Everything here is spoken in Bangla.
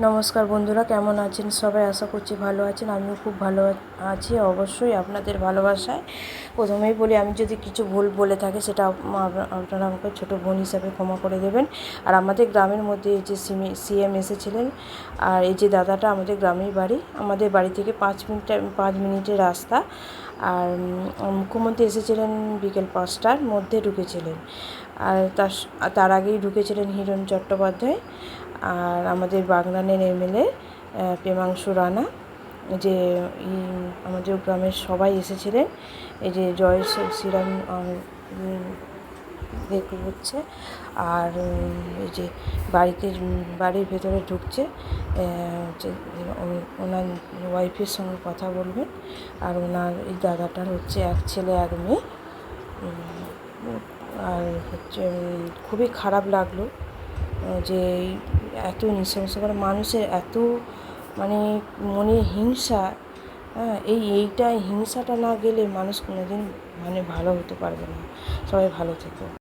নমস্কার বন্ধুরা, কেমন আছেন সবাই? আশা করছি ভালো আছেন। আমিও খুব ভালো আছি, অবশ্যই আপনাদের ভালোবাসায়। প্রথমেই বলি, আমি যদি কিছু ভুল বলে থাকি সেটা আপনারা আমাকে ছোটো বোন হিসাবে ক্ষমা করে দেবেন। আর আমাদের গ্রামের মধ্যে এই যে সিএম এসেছিলেন, আর এই যে দাদাটা আমাদের গ্রামের বাড়ি, আমাদের বাড়ি থেকে 5 মিনিটের রাস্তা। আর মুখ্যমন্ত্রী এসেছিলেন বিকেল 5টার মধ্যে ঢুকেছিলেন। আর তার আগেই ঢুকেছিলেন হিরণ চট্টোপাধ্যায়। আর আমাদের বাগনানের এমএলএ প্রেমাংশু রানা, যে আমাদের গ্রামের সবাই এসেছিলেন। এই যে জয় শ্রীরাম দেখতে হচ্ছে। আর এই যে বাড়ির ভেতরে ঢুকছে, ওনার ওয়াইফের সঙ্গে কথা বলবেন। আর ওনার এই দাদাটার হচ্ছে এক ছেলে এক মেয়ে। আর হচ্ছে খুবই খারাপ লাগলো যে এত নৃশংস করে মানুষের এত মানে মনে হিংসা। হ্যাঁ, এইটা হিংসাটা না গেলে মানুষ কোনোদিন ভালো হতে পারবে না। সবাই ভালো থেকো।